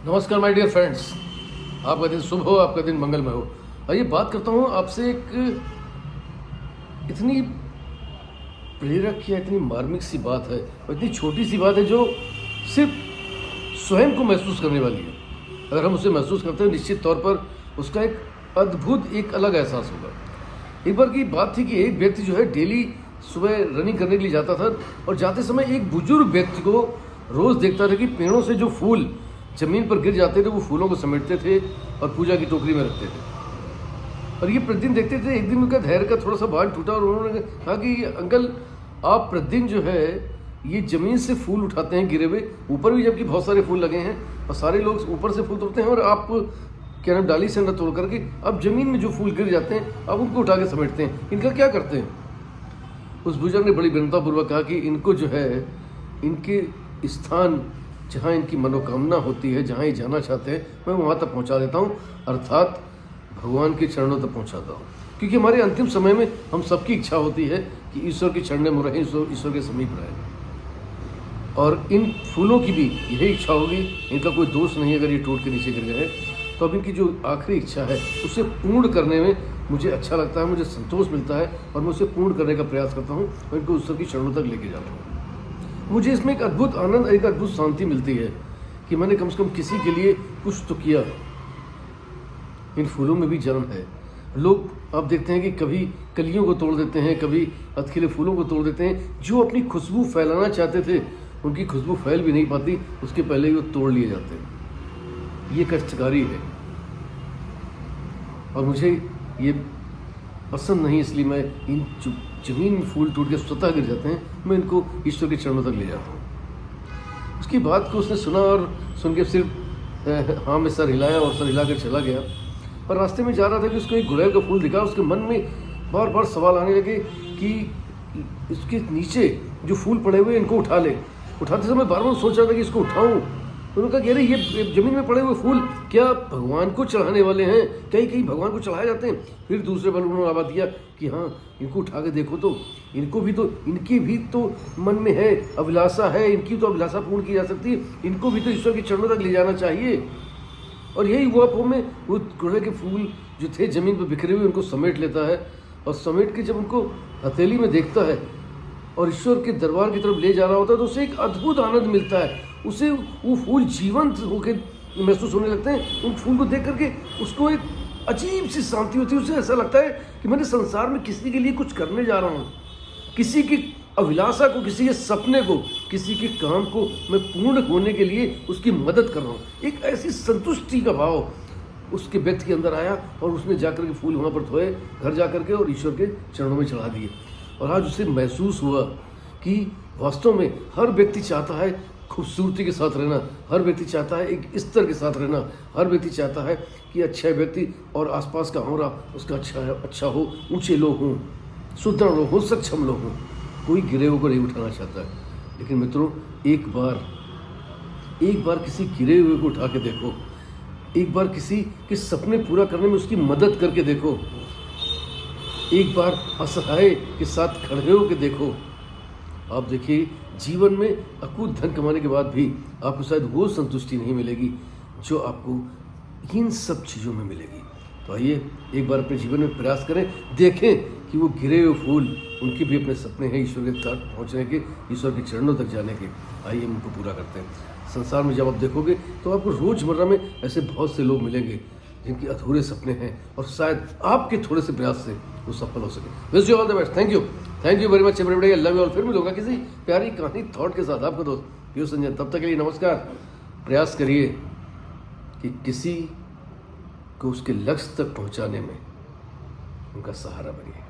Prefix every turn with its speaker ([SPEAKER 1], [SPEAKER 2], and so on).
[SPEAKER 1] नमस्कार my dear friends, आपका दिन शुभ हो, आपका दिन मंगलमय हो। आइए बात करता हूँ आपसे एक इतनी प्रेरक या इतनी मार्मिक सी बात है और इतनी छोटी सी बात है जो सिर्फ स्वयं को महसूस करने वाली है। अगर हम उसे महसूस करते हैं निश्चित तौर पर उसका एक अद्भुत एक अलग एहसास होगा। एक बार की बात थी कि एक व्यक्ति जो है डेली सुबह रनिंग करने के लिए जाता था और जाते समय एक बुजुर्ग व्यक्ति को रोज़ देखता था कि पेड़ों से जो फूल जमीन पर गिर जाते थे वो फूलों को समेटते थे और पूजा की टोकरी में रखते थे। और ये प्रतिदिन देखते थे। एक दिन उनका धैर्य का थोड़ा सा बांध टूटा और उन्होंने कहा कि अंकल, आप प्रतिदिन जो है ये ज़मीन से फूल उठाते हैं गिरे हुए, ऊपर भी जबकि बहुत सारे फूल लगे हैं और सारे लोग ऊपर से फूल तोड़ते हैं, और आप क्या नाम डाली से न तोड़ करके अब ज़मीन में जो फूल गिर जाते हैं अब उनको उठा के समेटते हैं, इनका क्या करते हैं? उस बुजुर्ग ने बड़ी विनम्रतापूर्वक कहा कि इनको जो है इनके स्थान जहाँ इनकी मनोकामना होती है, जहाँ ये जाना चाहते हैं, मैं वहाँ तक पहुँचा देता हूँ, अर्थात भगवान के चरणों तक पहुँचाता हूँ। क्योंकि हमारे अंतिम समय में हम सबकी इच्छा होती है कि ईश्वर के चरणों में रहें, ईश्वर के समीप रहें। और इन फूलों की भी यही इच्छा होगी, इनका कोई दोष नहीं अगर ये टूट के नीचे गिर गए, तो अब इनकी जो आखिरी इच्छा है उसे पूर्ण करने में मुझे अच्छा लगता है, मुझे संतोष मिलता है और मैं उसे पूर्ण करने का प्रयास करता हूँ और इनको ईश्वर की चरणों तक लेके जाता हूँ। मुझे इसमें एक अद्भुत आनंद, एक अद्भुत शांति मिलती है कि मैंने कम से कम किसी के लिए कुछ तो किया। इन फूलों में भी जान है। लोग आप देखते हैं कि कभी कलियों को तोड़ देते हैं, कभी अधखिले फूलों को तोड़ देते हैं। जो अपनी खुशबू फैलाना चाहते थे उनकी खुशबू फैल भी नहीं पाती, उसके पहले ही वो तोड़ लिए जाते हैं। ये कष्टकारी है और मुझे ये पसंद नहीं, इसलिए मैं इन जमीन में फूल टूट के स्वतः गिर जाते हैं, मैं इनको ईश्वर के चरणों तक ले जाता हूँ। उसकी बात को उसने सुना और सुन के सिर्फ हाँ में सर हिलाया और सर हिलाकर चला गया। और रास्ते में जा रहा था कि उसको एक गुड़हल का फूल दिखा। उसके मन में बार बार सवाल आने लगे कि इसके नीचे जो फूल पड़े हुए इनको उठा ले। उठाते समय बार बार सोच रहा था कि इसको उठाऊँ। उन्होंने कहा कि अरे ये जमीन में पड़े हुए फूल क्या भगवान को चढ़ाने वाले हैं? कहीं कहीं भगवान को चढ़ाए जाते हैं। फिर दूसरे बार उन्होंने आवाज़ दिया कि हाँ, इनको उठा के देखो तो इनकी भी तो मन में है, अभिलाषा है, इनकी तो अभिलाषा पूर्ण की जा सकती है, इनको भी तो ईश्वर के चरणों तक ले जाना चाहिए। और यही हुआ। में वो गुड़हल के फूल जो थे जमीन पर बिखरे हुए उनको समेट लेता है और समेट के जब उनको हथेली में देखता है और ईश्वर के दरबार की तरफ ले जा रहा होता है तो उसे एक अद्भुत आनंद मिलता है। उसे वो फूल जीवंत होकर महसूस होने लगते हैं। उन फूल को देख करके उसको एक अजीब सी शांति होती है। उसे ऐसा लगता है कि मैंने संसार में किसी के लिए कुछ करने जा रहा हूँ, किसी की अभिलाषा को, किसी के सपने को, किसी के काम को मैं पूर्ण होने के लिए उसकी मदद कर रहा हूँ। एक ऐसी संतुष्टि का भाव उसके व्यक्ति के अंदर आया और उसने जाकर के फूल वहाँ पर धोए, घर जा कर के और ईश्वर के चरणों में चढ़ा दिए। और आज उसे महसूस हुआ कि वास्तव में हर व्यक्ति चाहता है खूबसूरती के साथ रहना, हर व्यक्ति चाहता है एक स्तर के साथ रहना, हर व्यक्ति चाहता है कि अच्छा व्यक्ति और आसपास का औरा उसका अच्छा हो, ऊंचे लोग हों, सुदृढ़ लोग हों, सक्षम लोग हों। कोई गिरे हुए को नहीं उठाना चाहता है। लेकिन मित्रों, एक बार किसी गिरे हुए को उठा के देखो, एक बार किसी के सपने पूरा करने में उसकी मदद करके देखो, एक बार असहाय के साथ खड़े होकर देखो। आप देखिए, जीवन में अकूत धन कमाने के बाद भी आपको शायद वो संतुष्टि नहीं मिलेगी जो आपको इन सब चीज़ों में मिलेगी। तो आइए एक बार अपने जीवन में प्रयास करें, देखें कि वो गिरे हुए फूल, उनके भी अपने सपने हैं ईश्वर के तक पहुँचने के, ईश्वर के चरणों तक जाने के। आइए हम उनको पूरा करते हैं। संसार में जब आप देखोगे तो आपको रोज़मर्रा में ऐसे बहुत से लोग मिलेंगे जिनके अधूरे सपने हैं और शायद आपके थोड़े से प्रयास से वो सफल हो सके। Wish you all the best. Thank you very much everybody. I love you all. फिर मिलूंगा किसी प्यारी कहानी थॉट के साथ, आपका दोस्त पीयूष संजय। तब तक के लिए नमस्कार। प्रयास करिए कि किसी को उसके लक्ष्य तक पहुंचाने में उनका सहारा बनिए।